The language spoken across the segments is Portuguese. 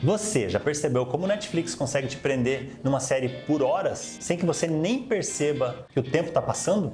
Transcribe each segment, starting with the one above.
Você já percebeu como o Netflix consegue te prender numa série por horas, sem que você nem perceba que o tempo está passando?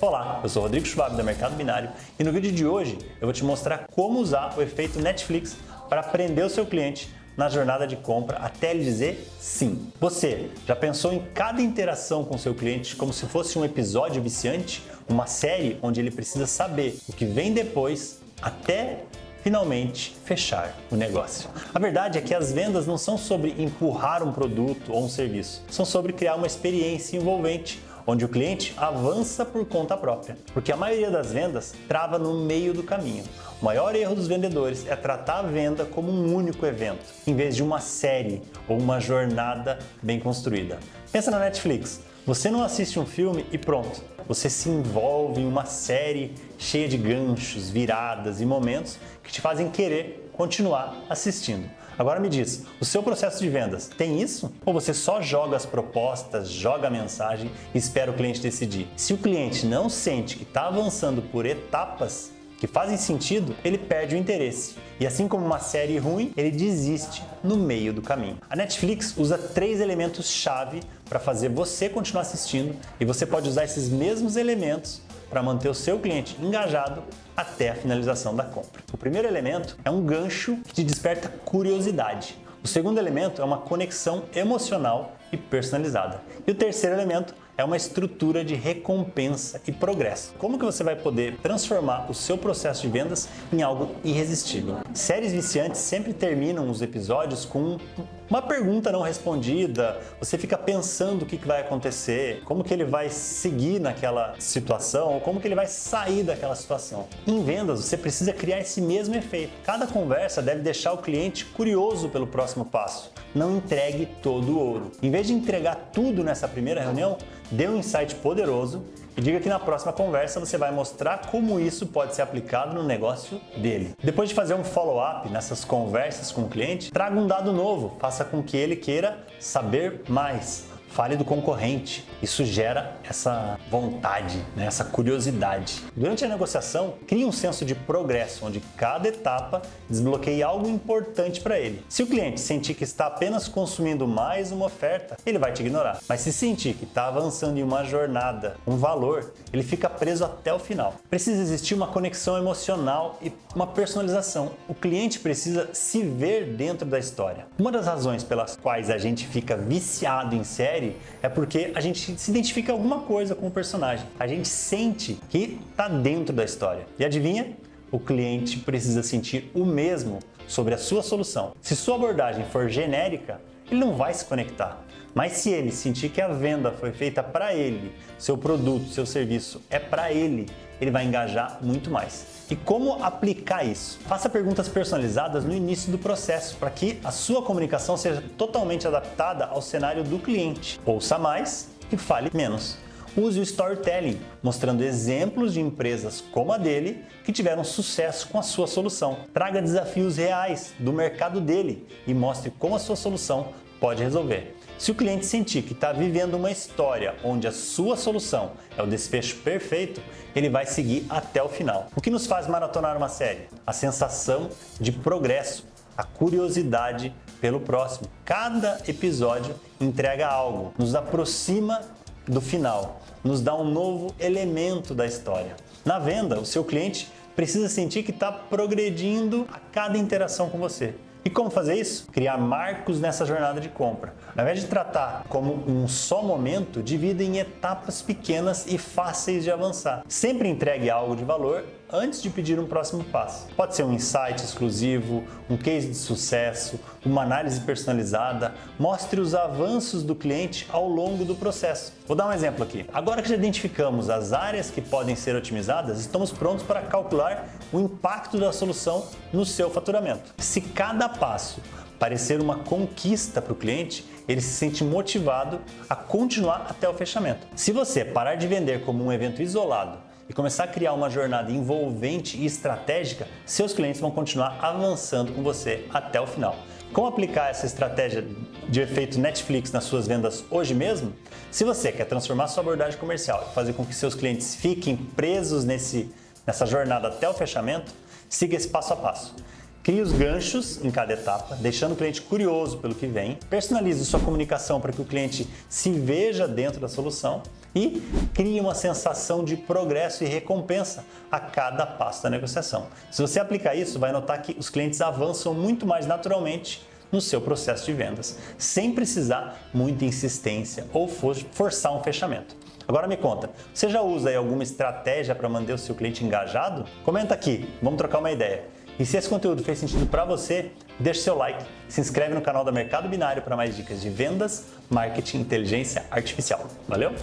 Olá, eu sou Rodrigo Schwab da Mercado Binário e no vídeo de hoje eu vou te mostrar como usar o efeito Netflix para prender o seu cliente na jornada de compra até ele dizer sim. Você já pensou em cada interação com seu cliente como se fosse um episódio viciante? Uma série onde ele precisa saber o que vem depois até finalmente fechar o negócio. A verdade é que as vendas não são sobre empurrar um produto ou um serviço, são sobre criar uma experiência envolvente, onde o cliente avança por conta própria, porque a maioria das vendas trava no meio do caminho. O maior erro dos vendedores é tratar a venda como um único evento, em vez de uma série ou uma jornada bem construída. Pensa na Netflix. Você não assiste um filme e pronto. Você se envolve em uma série cheia de ganchos, viradas e momentos que te fazem querer continuar assistindo. Agora me diz, o seu processo de vendas tem isso? Ou você só joga as propostas, joga a mensagem e espera o cliente decidir? Se o cliente não sente que está avançando por etapas que fazem sentido, ele perde o interesse. E assim como uma série ruim, ele desiste no meio do caminho. A Netflix usa 3 elementos-chave para fazer você continuar assistindo e você pode usar esses mesmos elementos para manter o seu cliente engajado até a finalização da compra. O primeiro elemento é um gancho que te desperta curiosidade. O segundo elemento é uma conexão emocional e personalizada. E o terceiro elemento é uma estrutura de recompensa e progresso. Como que você vai poder transformar o seu processo de vendas em algo irresistível? Séries viciantes sempre terminam os episódios com uma pergunta não respondida, você fica pensando o que vai acontecer, como que ele vai seguir naquela situação, ou como que ele vai sair daquela situação. Em vendas, você precisa criar esse mesmo efeito. Cada conversa deve deixar o cliente curioso pelo próximo passo. Não entregue todo o ouro. Em vez de entregar tudo nessa primeira reunião, dê um insight poderoso e diga que na próxima conversa você vai mostrar como isso pode ser aplicado no negócio dele. Depois de fazer um follow-up nessas conversas com o cliente, traga um dado novo, faça com que ele queira saber mais. Fale do concorrente. Isso gera essa vontade, essa curiosidade. Durante a negociação, crie um senso de progresso, onde cada etapa desbloqueie algo importante para ele. Se o cliente sentir que está apenas consumindo mais uma oferta, ele vai te ignorar. Mas se sentir que está avançando em uma jornada, um valor, ele fica preso até o final. Precisa existir uma conexão emocional e uma personalização. O cliente precisa se ver dentro da história. Uma das razões pelas quais a gente fica viciado em série é porque a gente se identifica alguma coisa com o personagem. A gente sente que está dentro da história. E adivinha? O cliente precisa sentir o mesmo sobre a sua solução. Se sua abordagem for genérica, ele não vai se conectar. Mas se ele sentir que a venda foi feita para ele, seu produto, seu serviço é para ele vai engajar muito mais. E como aplicar isso? Faça perguntas personalizadas no início do processo para que a sua comunicação seja totalmente adaptada ao cenário do cliente. Ouça mais e fale menos. Use o storytelling, mostrando exemplos de empresas como a dele que tiveram sucesso com a sua solução. Traga desafios reais do mercado dele e mostre como a sua solução pode resolver. Se o cliente sentir que está vivendo uma história onde a sua solução é o desfecho perfeito, ele vai seguir até o final. O que nos faz maratonar uma série? A sensação de progresso, a curiosidade pelo próximo. Cada episódio entrega algo, nos aproxima do final, nos dá um novo elemento da história. Na venda, o seu cliente precisa sentir que está progredindo a cada interação com você. E como fazer isso? Criar marcos nessa jornada de compra. Ao invés de tratar como um só momento, divida em etapas pequenas e fáceis de avançar. Sempre entregue algo de valor antes de pedir um próximo passo. Pode ser um insight exclusivo, um case de sucesso, uma análise personalizada. Mostre os avanços do cliente ao longo do processo. Vou dar um exemplo aqui. Agora que já identificamos as áreas que podem ser otimizadas, estamos prontos para calcular o impacto da solução no seu faturamento. Se cada passo parecer uma conquista para o cliente, ele se sente motivado a continuar até o fechamento. Se você parar de vender como um evento isolado e começar a criar uma jornada envolvente e estratégica, seus clientes vão continuar avançando com você até o final. Como aplicar essa estratégia de efeito Netflix nas suas vendas hoje mesmo? Se você quer transformar sua abordagem comercial e fazer com que seus clientes fiquem presos nessa jornada até o fechamento, siga esse passo a passo. Crie os ganchos em cada etapa, deixando o cliente curioso pelo que vem. Personalize sua comunicação para que o cliente se veja dentro da solução e crie uma sensação de progresso e recompensa a cada passo da negociação. Se você aplicar isso, vai notar que os clientes avançam muito mais naturalmente no seu processo de vendas, sem precisar muita insistência ou forçar um fechamento. Agora me conta, você já usa aí alguma estratégia para manter o seu cliente engajado? Comenta aqui, vamos trocar uma ideia. E se esse conteúdo fez sentido para você, deixa seu like, se inscreve no canal da Mercado Binário para mais dicas de vendas, marketing e inteligência artificial. Valeu?